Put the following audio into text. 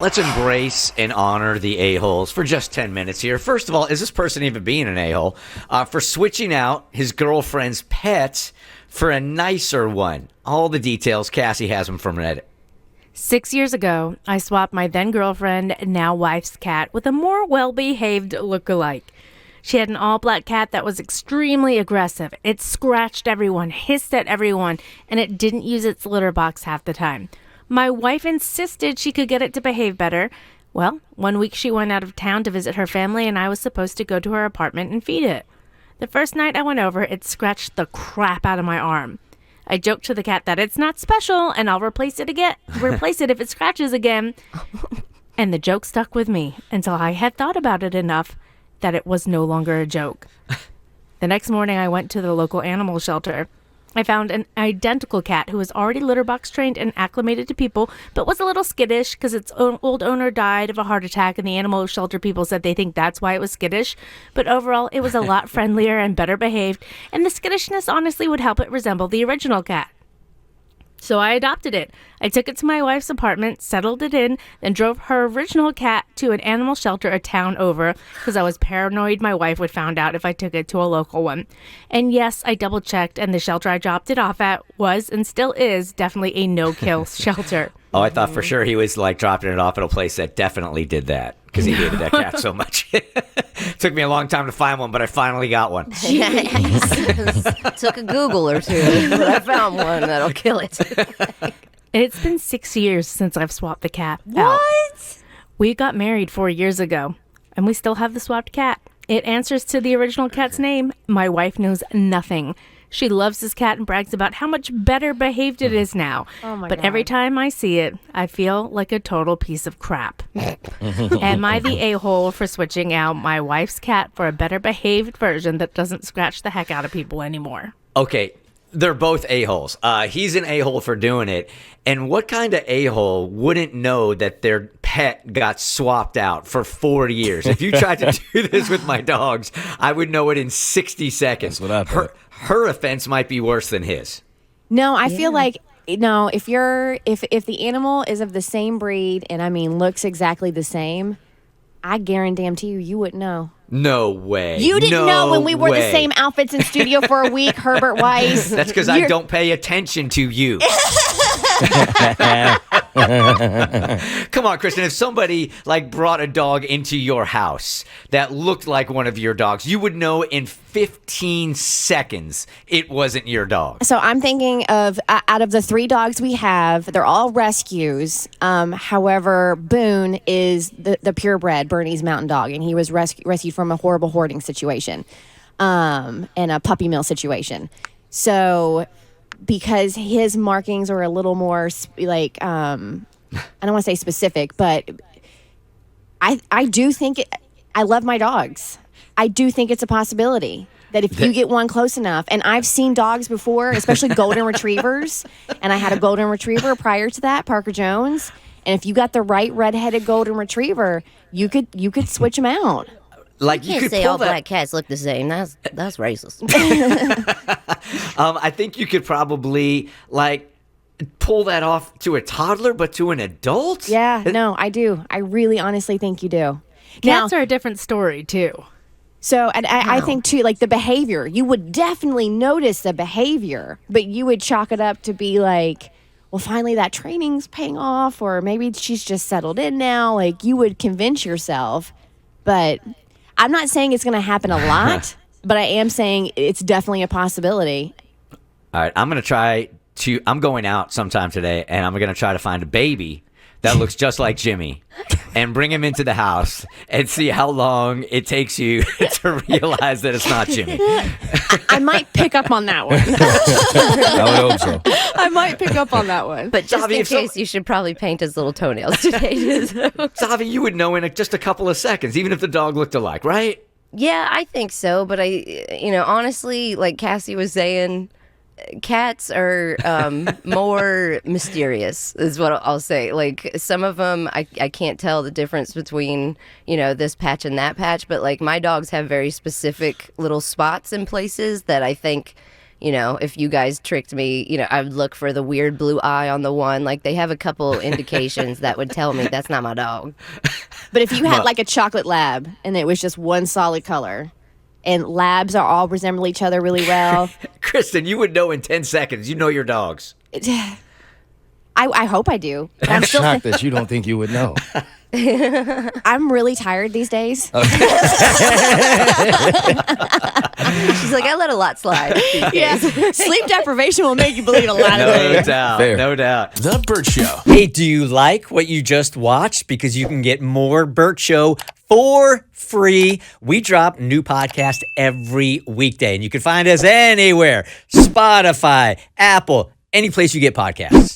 Let's embrace and honor the a-holes for just 10 minutes here. First of all, is this person even being an a-hole? For switching out his girlfriend's pet for a nicer one. All the details, Cassie has them from Reddit. 6 years ago, I swapped my then-girlfriend, now wife's cat with a more well-behaved look-alike. She had an all-black cat that was extremely aggressive. It scratched everyone, hissed at everyone, and it didn't use its litter box half the time. My wife insisted she could get it to behave better. Well, one week she went out of town to visit her family, and I was supposed to go to her apartment and feed it. The first night I went over, it scratched the crap out of my arm. I joked to the cat that it's not special, and I'll replace it if it scratches again. And the joke stuck with me until I had thought about it enough that it was no longer a joke. The next morning, I went to the local animal shelter. I found an identical cat who was already litter box trained and acclimated to people, but was a little skittish because its old owner died of a heart attack, and the animal shelter people said they think that's why it was skittish. But overall, it was a lot friendlier and better behaved, and the skittishness honestly would help it resemble the original cat. So I adopted it. I took it to my wife's apartment, settled it in, then drove her original cat to an animal shelter a town over because I was paranoid my wife would find out if I took it to a local one. And yes, I double-checked, and the shelter I dropped it off at was and still is definitely a no-kill shelter. Oh, I thought for sure he was like dropping it off at a place that definitely did that because he hated that cat so much. Took me a long time to find one, but I finally got one. Took a Google or two, but I found one that'll kill it. It's been 6 years since I've swapped the cat out. What? We got married 4 years ago, and we still have the swapped cat. It answers to the original cat's name. My wife knows nothing. She loves this cat and brags about how much better behaved it is now. Oh my but God. every time I see it, I feel like a total piece of crap. Am I the a-hole for switching out my wife's cat for a better behaved version that doesn't scratch the heck out of people anymore? Okay, they're both a-holes. He's an a-hole for doing it. And what kind of a-hole wouldn't know that their pet got swapped out for 4 years? If you tried to do this with my dogs, I would know it in 60 seconds. That's what I thought. Her offense might be worse than his. No, I feel like if the animal is of the same breed and I mean looks exactly the same, I guarantee you wouldn't know. No way. You didn't know when we wore the way. same outfits in studio for a week, Herbert Weiss. That's because I don't pay attention to you. Come on, Kristen. If somebody like brought a dog into your house that looked like one of your dogs, you would know in 15 seconds it wasn't your dog. So I'm thinking of out of the 3 dogs we have, they're all rescues. However, Boone is the purebred Bernese Mountain Dog, and he was rescued from a horrible hoarding situation and a puppy mill situation. So because his markings are a little more like I don't want to say specific, but I do think I love my dogs. I do think it's a possibility that if you get one close enough, and I've seen dogs before, especially golden retrievers, and I had a golden retriever prior to that, Parker Jones, and if you got the right redheaded golden retriever, you could switch them out. Like You you can't could say pull all that. black cats look the same. That's racist. I think you could probably like pull that off to a toddler, but to an adult. Yeah, no, I do. I really honestly think you do. Cats are a different story, too. So, and I think, too, like the behavior, you would definitely notice the behavior, but you would chalk it up to be like, well, finally that training's paying off, or maybe she's just settled in now. Like, you would convince yourself, but I'm not saying it's going to happen a lot, but I am saying it's definitely a possibility. All right, I'm going out sometime today, and I'm going to try to find a baby that looks just like Jimmy and bring him into the house and see how long it takes you to realize that it's not Jimmy. I might pick up on that one. I would hope so. I might pick up on that one. But just Zavi, in if case, you should probably paint his little toenails today. Zavi, you would know in just a couple of seconds, even if the dog looked alike, right? Yeah, I think so. But honestly, like Cassie was saying, cats are more mysterious is what I'll say. Like some of them I can't tell the difference between this patch and that patch, but like my dogs have very specific little spots in places that I think you know, if you guys tricked me, you know, I would look for the weird blue eye on the one. Like, they have a couple indications that would tell me that's not my dog. But if you had like a chocolate lab and it was just one solid color, and labs are all resemble each other really well. Kristen, you would know in 10 seconds. You know your dogs. I hope I do. But I'm shocked that you don't think you would know. I'm really tired these days. She's like, I let a lot slide. Sleep deprivation will make you believe a lot of No things. doubt. Fair. No doubt. The Bert Show. Hey, do you like what you just watched? Because you can get more Bert Show for free. We drop new podcasts every weekday, and you can find us anywhere. Spotify, Apple, any place you get podcasts.